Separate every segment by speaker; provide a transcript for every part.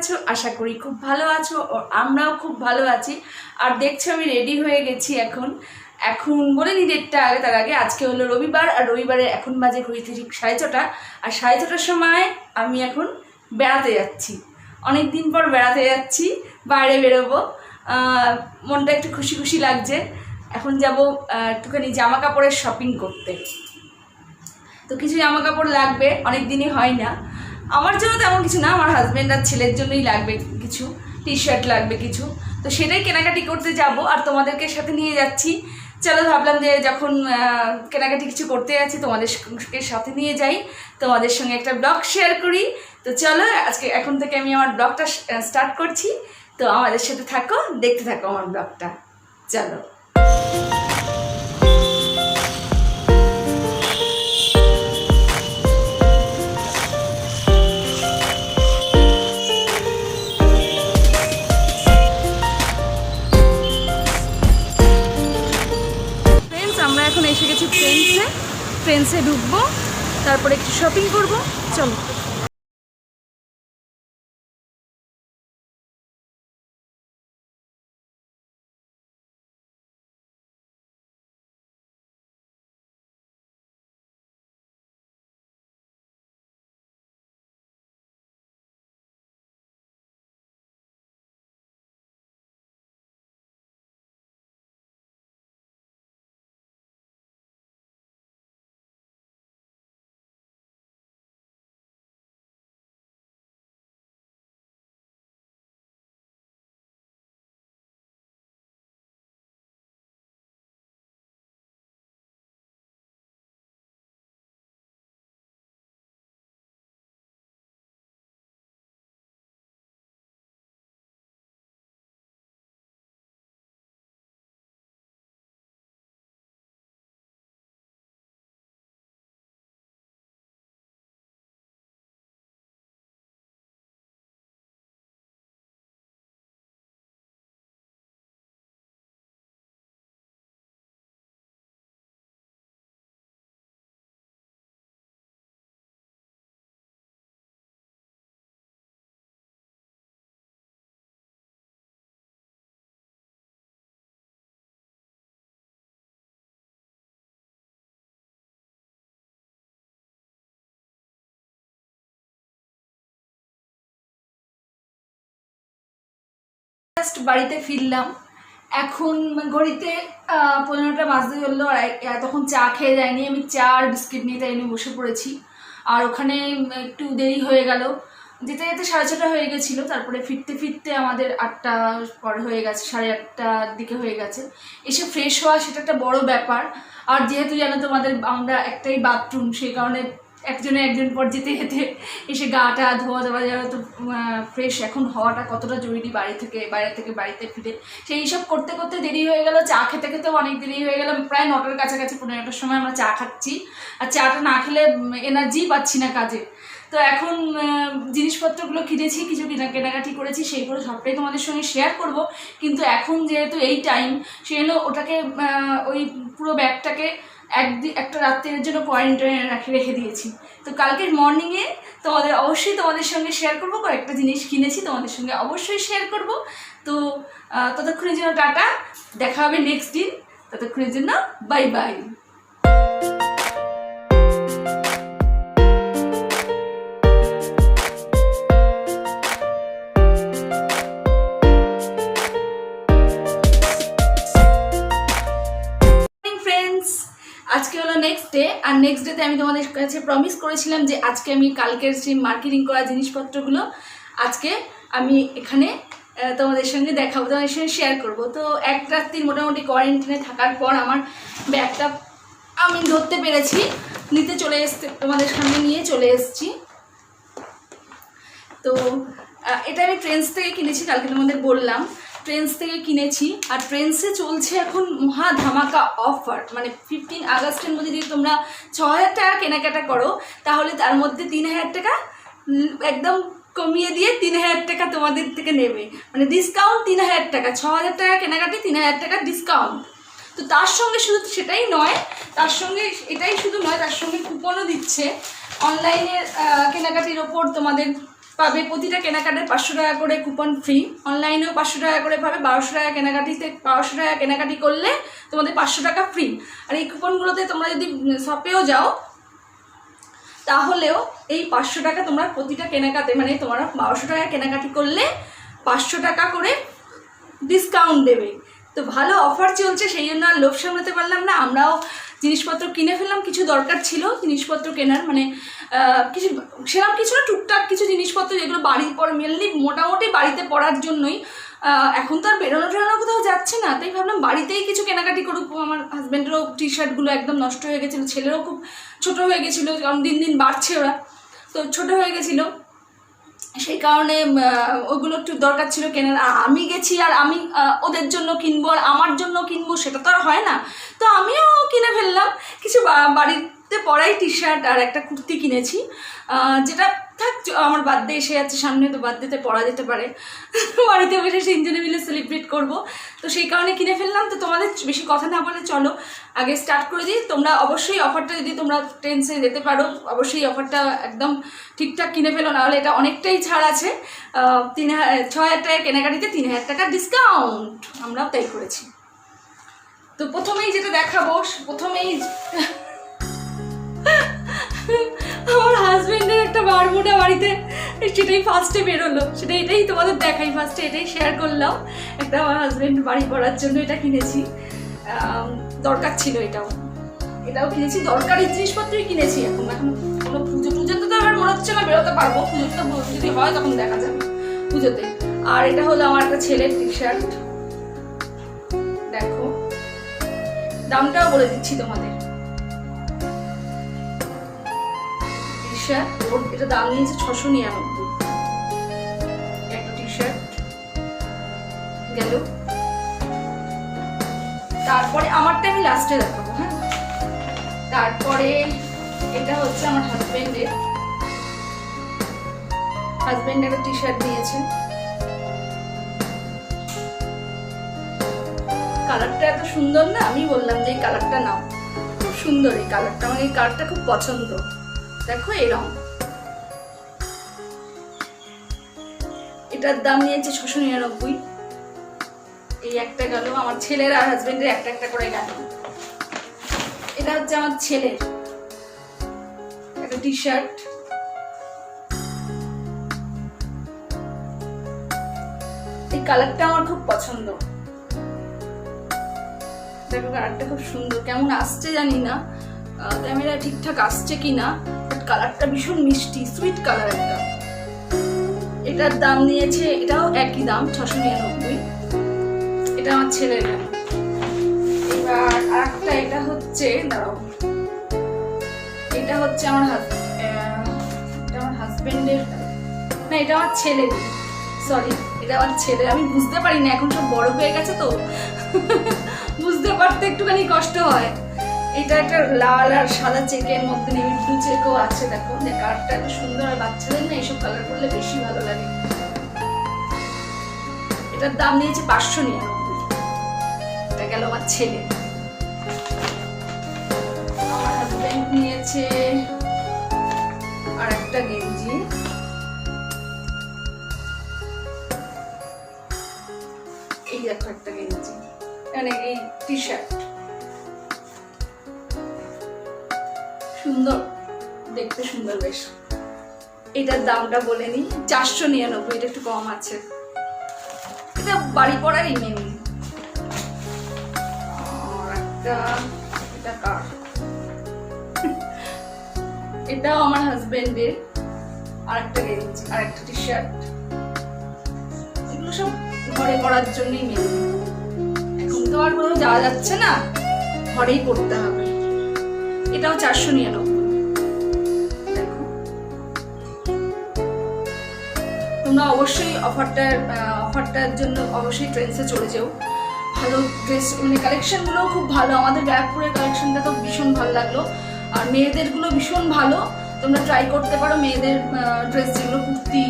Speaker 1: আছো? আশা করি খুব ভালো আছো। আমরাও খুব ভালো আছি। আর দেখছো আমি রেডি হয়ে গেছি। এখন বলিনি ডেটটা আগে, তার আগে আজকে হলো রবিবার, আর রবিবারে এখন বাজে ঘড়িতে ঠিক 6:30। আর 6:30টার সময় আমি এখন বেড়াতে যাচ্ছি। অনেক দিন পর বেড়াতে যাচ্ছি, বাইরে বেরোবো। মনটা একটু খুশি খুশি লাগছে। এখন যাব একটুখানি জামা কাপড়ের শপিং করতে। তো কিছু জামা কাপড় লাগবে, অনেক দিনই হয় না। আমার জন্য তেমন কিছু না, আমার হাজব্যান্ড আর ছেলের জন্যই লাগবে কিছু, টি শার্ট লাগবে কিছু। তো সেটাই কেনাকাটি করতে যাব, আর তোমাদেরকে সাথে নিয়ে যাচ্ছি। চলো, ভাবলাম যে যখন কেনাকাটি কিছু করতে যাচ্ছি তোমাদেরকে সাথে নিয়ে যাই, তোমাদের সঙ্গে একটা ব্লগ শেয়ার করি। তো চলো, আজকে এখন থেকে আমি আমার ব্লগটা স্টার্ট করছি। তো আমাদের সাথে থাকো, দেখতে থাকো আমার ব্লগটা। চলো। আমরা এখন এসে গেছি ট্রেন্সে ঢুকবো, তারপরে একটু শপিং করব। চলো। বাড়িতে ফিরলাম, এখন ঘড়িতে 15টা বাজতে চললো। আর তখন চা খেয়ে যায়নি, আমি চা আর বিস্কিট নিয়ে তাই নিয়ে বসে পড়েছি। আর ওখানে একটু দেরি হয়ে গেল, যেতে যেতে 6:30 হয়ে গেছিলো। তারপরে ফিরতে ফিরতে আমাদের 8টা পরে হয়ে গেছে, 8:30টার দিকে হয়ে গেছে। এসে ফ্রেশ হওয়া সেটা একটা বড় ব্যাপার। আর যেহেতু জানো তোমাদের আমরা একটাই বাথরুম, সেই কারণে একজন পর যেতে যেতে এসে গাটা ধোয়া দেওয়া যাবে। তো ফ্রেশ এখন হওয়াটা কতটা জরুরি, বাইরে থেকে বাড়িতে ফিরে সেই সব করতে করতে দেরি হয়ে গেল। চা খেতে খেতেও অনেক দেরি হয়ে গেল, প্রায় 9টার কাছাকাছি, 15টার সময় আমরা চা খাচ্ছি। আর চাটা না খেলে এনার্জি পাচ্ছি না কাজে। তো এখন জিনিসপত্রগুলো কিনেছি, কিছু কেনাকাটি করেছি, সেইগুলো সবটাই তোমাদের সঙ্গে শেয়ার করব। কিন্তু এখন যেহেতু এই টাইম, সেই জন্য ওটাকে ওই পুরো ব্যাগটাকে একটা রাত্রের জন্য কোয়ারেন্টাইনে রেখে দিয়েছি। তো কালকের মর্নিংয়ে তোমাদের সঙ্গে শেয়ার করব। কয়েকটা জিনিস কিনেছি, তোমাদের সঙ্গে অবশ্যই শেয়ার করব। তো ততক্ষণের জন্য টাটা, দেখা হবে নেক্সট দিন। ততক্ষণের জন্য বাই বাই। আজকে হলো নেক্সট ডে, আর নেক্সট ডেতে আমি তোমাদের কাছে প্রমিস করেছিলাম যে আজকে আমি কালকের সেই মার্কেটিং করা জিনিসপত্রগুলো আজকে আমি এখানে তোমাদের সঙ্গে দেখাবো, তোমাদের সঙ্গে শেয়ার করব। তো এক রাত্রির মোটামুটি কোয়ারেন্টাইনে থাকার পর আমার ব্যাগটা আমি ধরতে পেরেছি, নিতে চলে এসতে তোমাদের সামনে নিয়ে চলে এসেছি। তো এটা আমি ট্রেন্স থেকে কিনেছি, কালকে তোমাদের বললাম ট্রেন্স থেকে কিনেছি। আর ট্রেন্সে চলছে এখন মহা ধামাকা অফার, মানে 15 আগস্টের মধ্যে যদি তোমরা 6,000 টাকা কেনাকাটা করো, তাহলে তার মধ্যে 3,000 টাকা একদম কমিয়ে দিয়ে 3,000 টাকা তোমাদের থেকে নেবে, মানে ডিসকাউন্ট 3,000 টাকা। 6,000 টাকা কেনাকাটি, 3,000 টাকা ডিসকাউন্ট। তো তার সঙ্গে শুধু সেটাই নয়, তার সঙ্গে এটাই শুধু নয়, তার সঙ্গে কুপনও দিচ্ছে। অনলাইনের কেনাকাটির ওপর তোমাদের পাবে প্রতিটা কেনাকাটায় 500 টাকা করে কুপন ফ্রি। অনলাইনেও 500 টাকা করে পাবে, 1200 টাকা কেনাকাটি করলে তোমাদের 500 টাকা ফ্রি। আর এই কুপনগুলোতে তোমরা যদি শপেও যাও তাহলেও এই 500 টাকা তোমরা প্রতিটা কেনাকাটায়, মানে তোমরা 1200 টাকা কেনাকাটি করলে 500 টাকা করে ডিসকাউন্ট দেবে। তো ভালো অফার চলছে, সেই জন্য আর লোভ সামলাতে পারলাম না, আমরাও জিনিসপত্র কিনে ফেললাম। কিছু দরকার ছিল জিনিসপত্র কেনার, মানে কিছু সেরকম কিছু না, টুকটাক কিছু জিনিসপত্র যেগুলো বাড়ির পর মেনলি মোটামুটি বাড়িতে পড়ার জন্যই। এখন তো আর বেরোনো কোথাও যাচ্ছে না, তাই ভাবলাম বাড়িতেই কিছু কেনাকাটি করুক। আমার হাজব্যান্ডেরও টি শার্টগুলো একদম নষ্ট হয়ে গেছিলো, ছেলেরও খুব ছোটো হয়ে গেছিলো, কারণ দিন দিন বাড়ছে ওরা, তো ছোটো হয়ে গেছিলো, সেই কারণে ওগুলো একটু দরকার ছিল কেনার। আমি গেছি আর আমি ওদের জন্য কিনবো আর আমার জন্য কিনবো, সেটা তো আর হয় না। তো আমিও কিনে ফেললাম কিছু বাড়িতে পরাই টি শার্ট আর একটা কুর্তি কিনেছি, যেটা থাক আমার বার্থডে এসে যাচ্ছে সামনে, তো বার্থডেতে পরা যেতে পারে, বাড়িতে বসে 3 জনে মিলে সেলিব্রেট করব, তো সেই কারণে কিনে ফেললাম। তো তোমাদের বেশি কথা না বলে চলো আগে স্টার্ট করে দিই। তোমরা অবশ্যই অফারটা, যদি তোমরা ট্রেন্ডসে যেতে পারো অবশ্যই অফারটা একদম ঠিকঠাক কিনে ফেলো, নাহলে এটা অনেকটাই ছাড় আছে। 6,000 টাকা কেনাকাটিতে 3,000 টাকা ডিসকাউন্ট, আমরাও তাই করেছি। তো প্রথমেই যেটা দেখাবো, প্রথমেই আমার হাজবেন্ডের একটা বারমুডা বাড়িতে, সেটাই ফার্স্টে বেরোলো, এটাই তোমাদের দেখাই, ফার্স্টে এটাই শেয়ার করলাম। একটা আমার হাজবেন্ড বাড়ি করার জন্য এটা কিনেছি, দরকার ছিল, এটাও কিনেছি, দরকারি জিনিসপত্রই কিনেছি। এখন কোনো পুজোতে তো আমার মনে হচ্ছে না বেরোতে পারবো, পুজোতে যদি হয় তখন দেখা যাবে পুজোতে। আর এটা হলো আমার একটা ছেলের টি শার্ট, দেখো দামটাও বলে দিচ্ছি তোমাদের। এটা দাম নিয়েছে 699 একটা টি শার্ট গেল। তারপরে আমারটা আমি লাস্টে দেখাবো, হ্যাঁ। তারপরে এটা হচ্ছে আমার হাজবেন্ড একটা টি শার্ট দিয়েছে, কালারটা এত সুন্দর না, আমি বললাম যে এই কালারটা নাও, খুব সুন্দর এই কালারটা, আমার এই কালারটা খুব পছন্দ। দেখো এরকম, এটার দাম নিয়েছে 699। এই একটা গেল, আমার ছেলের আর হাজবেন্ডের একটা করে গেল। এটা হচ্ছে আমার ছেলের একটা টি শার্ট, এই কালারটা আমার খুব পছন্দ। দেখো কালারটা খুব সুন্দর, কেমন আসছে জানি না, ক্যামেরা ঠিকঠাক আসছে কিনা, বাট কালারটা ভীষণ মিষ্টি, সুইট কালার একটা। এটার দাম নিয়েছে, এটাও একই দাম 699, এটা আমার ছেলের। এবার আরেকটা, এটা হচ্ছে দাঁড়াও, এটা হচ্ছে আমার হাজবেন্ডের, না এটা আমার ছেলের, সরি এটা আমার ছেলে। আমি বুঝতে পারি না, এখন সব বড় হয়ে গেছে তো বুঝতে পারতে একটুখানি কষ্ট হয়। এটা একটা লাল আর সাদা চেকের মধ্যে নেভি ব্লু চেকও আছে, দেখো যে কালারটা এত সুন্দর, আর বাচ্চাদের না এইসব কালার করলে বেশি ভালো লাগে। এটার দাম নিয়েছে 599, এটা গেল আমার ছেলে। আমার হাজবেন্ড নিয়েছে আর একটা গেঞ্জি, এই দেখো একটা গেঞ্জি, মানে এই টি শার্ট সুন্দর, দেখতে সুন্দর বেশ। এটার দামটা বলে নি, 499, এটা একটু কম আছে, এটা বাড়ি পড়ারই মেনলি। আর একটা, এটা কার, এটাও আমার হাজবেন্ডের, আর একটা গেঞ্জি আর একটা টি শার্ট, এগুলো সব ঘরে পড়ার জন্যই মেনলি। এখন তো আর কোথাও যাওয়া যাচ্ছে না, ঘরেই পড়তে হবে। এটাও 499। দেখো তোমরা অবশ্যই অফারটার জন্য অবশ্যই ট্রেন্ডসে চলে যাও। ভালো ড্রেস, মানে কালেকশনগুলো খুব ভালো, আমাদের ব্যারাকপুরের কালেকশনটা তো ভীষণ ভালো লাগলো, আর মেয়েদেরগুলো ভীষণ ভালো, তোমরা ট্রাই করতে পারো। মেয়েদের ড্রেস যেগুলো কুর্তি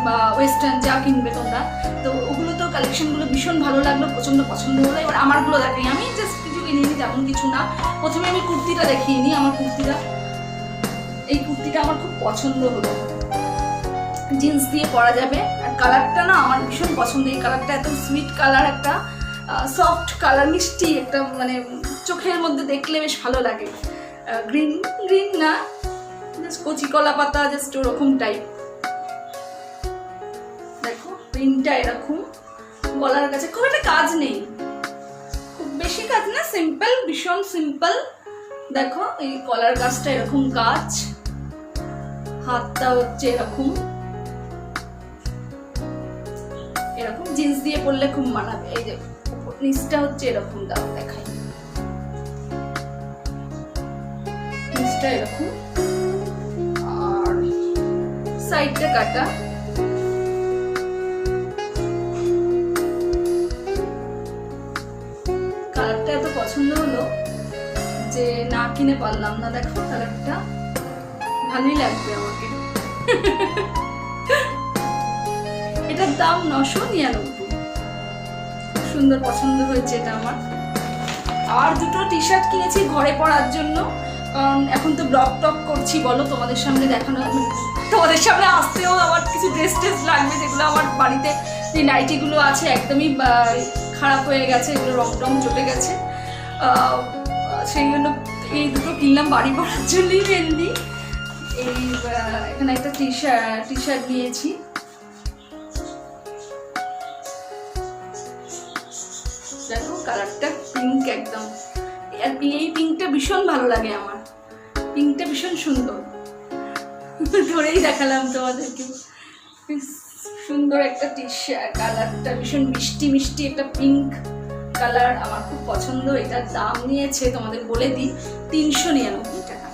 Speaker 1: বা ওয়েস্টার্ন যা কিনবে তোমরা, তো ওগুলো তো কালেকশনগুলো ভীষণ ভালো লাগলো, প্রচণ্ড পছন্দ হলো। এবার আমারগুলো দেখাই, আমি জাস্ট কিছু কিনে নিই তেমন কিছু না। প্রথমে আমি কুর্তিটা দেখিয়ে নিই, আমার এই কুর্তিটা আমার খুব পছন্দ হলো। জিন্স দিয়ে পরা যাবে। আর কালারটা না আমার ভীষণ পছন্দ, এই কালারটা এত সুইট কালার, একটা সফট কালার, মিষ্টি একটা, মানে চোখের মধ্যে দেখলে বেশ ভালো লাগে। গ্রিন গ্রিন না, জাস্ট কচি কলা পাতা, জাস্ট ওরকম টাইপ। দেখো প্রিন্টটা এরকম, গলার কাছে খুব একটা কাজ নেই, খুব বেশি কাজ না, সিম্পল, ভীষণ সিম্পল। দেখো এই কলার কাজটা এরকম কাজ, হাতটা হচ্ছে এরকম, এরকম জিন্স দিয়ে পরলে খুব মানাবে। এই যে নিচটা হচ্ছে এরকম, দাও দেখাই, নিচটা এরকম আর সাইডটা কাটা। কালারটা এত পছন্দ হলো যে না কিনে পারলাম না। দেখো কালারটা ভালোই লাগবে আমাকে। এটার দাম 999, সুন্দর, পছন্দ হয়েছে এটা আমার। আর দুটো টি শার্ট কিনেছি ঘরে পরার জন্য, কারণ এখন তো ব্লগ টক করছি, বলো তোমাদের সামনে দেখানো, তোমাদের সামনে আসতেও আমার কিছু ড্রেস ট্রেস লাগবে, যেগুলো আমার বাড়িতে যে নাইটিগুলো আছে একদমই খারাপ হয়ে গেছে, এগুলো রং টং চলে গেছে, সেই জন্য এই দুটো কিনলাম বাড়ি পরার জন্যই মেনলি। এই এখানে একটা টি শার্ট নিয়েছি, দেখো কালারটা পিঙ্ক একদম, আর এই পিঙ্কটা ভীষণ ভালো লাগে আমার, পিঙ্কটা ভীষণ সুন্দর, ধরেই দেখালাম তোমাদেরকে। সুন্দর একটা টি শার্ট, কালারটা ভীষণ মিষ্টি মিষ্টি একটা পিঙ্ক কালার, আমার খুব পছন্দ। এটার দাম নিয়েছে তোমাদের বলে দিই 399 টাকা।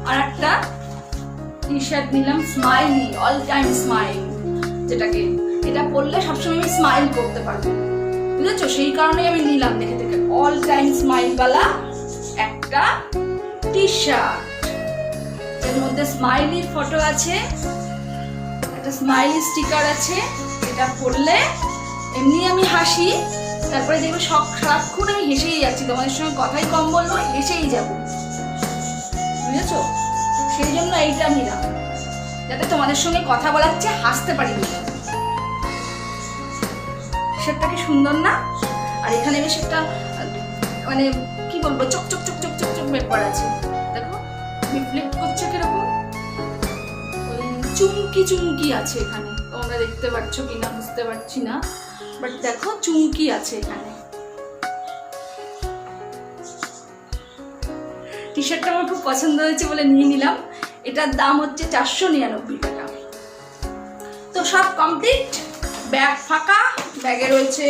Speaker 1: আর একটা টি শার্ট নিলাম স্মাইলি, অল টাইম স্মাইল, যেটাকে এটা পরলে সবসময় আমি স্মাইল করতে পারবো, বুঝেছো, সেই কারণেই আমি নিলাম। দেখে দেখে অল টাইম স্মাইল वाला একটা টি শার্ট, এর মধ্যে স্মাইলির ফটো আছে, একটা স্মাইলি স্টিকার আছে। এটা পরলে এমনি আমি হাসি, তারপরে দেখবে সারাক্ষণ আমি হেসেই যাচ্ছি, তোমাদের সঙ্গে কথাই কম বলবো, হেসেই যাব, বুঝেছো, সেই জন্য এইটা নিলাম, যাতে তোমাদের সঙ্গে কথা বলাচ্ছে হাসতে পারি। শার্টটা কি সুন্দর না? আর এখানে বেশ একটা, মানে কি বলবো, চক চক চক চক চক চক ব্যাপার আছে, দেখো রিফ্লেক্ট করছে কিরকম, ওই চুমকি চুমকি আছে এখানে, তোমরা দেখতে পাচ্ছ কিনা বুঝতে পারছি না, বাট দেখো চুমকি আছে এখানে। টি শার্টটা আমার খুব পছন্দ হয়েছে বলে নিয়ে নিলাম। এটার দাম হচ্ছে 499 টাকা। তো সব কমপ্লিট, ব্যাগ ফাঁকা, ব্যাগে রয়েছে,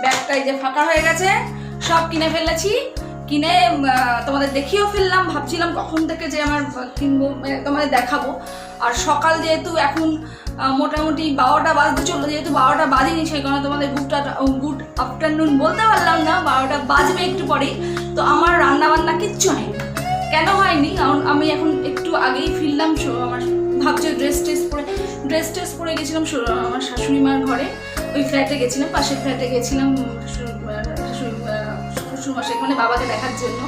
Speaker 1: ব্যাগটা এই যে ফাঁকা হয়ে গেছে, সব কিনে ফেলেছি। কিনে তোমাদের দেখিয়েও ফেললাম, ভাবছিলাম কখন থেকে যে আমার কিনবো, তোমাদের দেখাবো। আর সকাল যেহেতু এখন মোটামুটি 12টা বাজতে চললো, যেহেতু 12টা বাজেনি সেই কারণে তোমাদের গুড আফটারনুন বলতে পারলাম না, 12টা বাজবে একটু পরেই। তো আমার রান্নাবান্না কিচ্ছু হয়নি। কেন হয়নি? কারণ আমি এখন একটু আগেই ফিরলাম, আমার ভাবছি ড্রেস ট্রেস পরে গেছিলাম আমার শাশুড়ি মার ঘরে, ওই ফ্ল্যাটে গেছিলাম, পাশের ফ্ল্যাটে গেছিলাম শ্বশুরমশাই, মানে বাবাকে দেখার জন্য,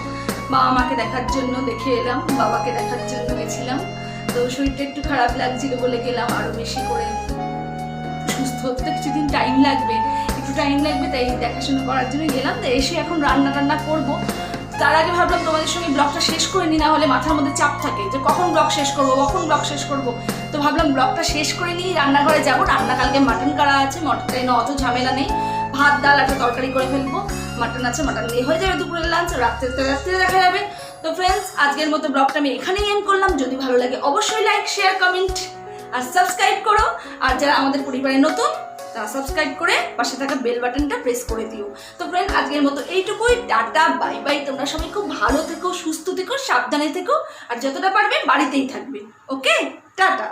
Speaker 1: বাবা মাকে দেখার জন্য, দেখে এলাম, বাবাকে দেখার জন্য গেছিলাম। তো শরীরটা একটু খারাপ লাগছিল বলে গেলাম, আরও বেশি করে সুস্থ হতে কিছুদিন টাইম লাগবে, তাই দেখাশোনা করার জন্য গেলাম। তো এসে এখন রান্না করবো। তার আগে ভাবলাম তোমাদের সঙ্গে ব্লগটা শেষ করে নিই, না হলে মাথার মধ্যে চাপ থাকে যে কখন ব্লগ শেষ করবো। তো ভাবলাম ব্লগটা শেষ করে নিই, রান্নাঘরে যাবো। রান্না কালকে মাটন করা আছে, মটনটা এনে অত ঝামেলা নেই, ভাত ডাল একটা তরকারি করে ফেলবো, মাটন আছে, মাটন দিয়ে হয়ে যাবে দুপুরের লাঞ্চ, রাত্রে দেখা যাবে। তো ফ্রেন্ডস, আজকের মতো ব্লগটা আমি এখানেই এন্ড করলাম। যদি ভালো লাগে অবশ্যই লাইক, শেয়ার, কমেন্ট আর সাবস্ক্রাইব করো। আর যারা আমাদের পরিবারে নতুন তারা সাবস্ক্রাইব করে পাশে থাকা বেল বাটনটা প্রেস করে দিও। তো ফ্রেন্ড, আজকের মতো এইটুকুই, টাটা, বাই বাই। তোমরা সবাই খুব ভালো থেকো, সুস্থ থেকো, সাবধানে থেকো, আর যতটা পারবে বাড়িতেই থাকবে। ওকে, টাটা।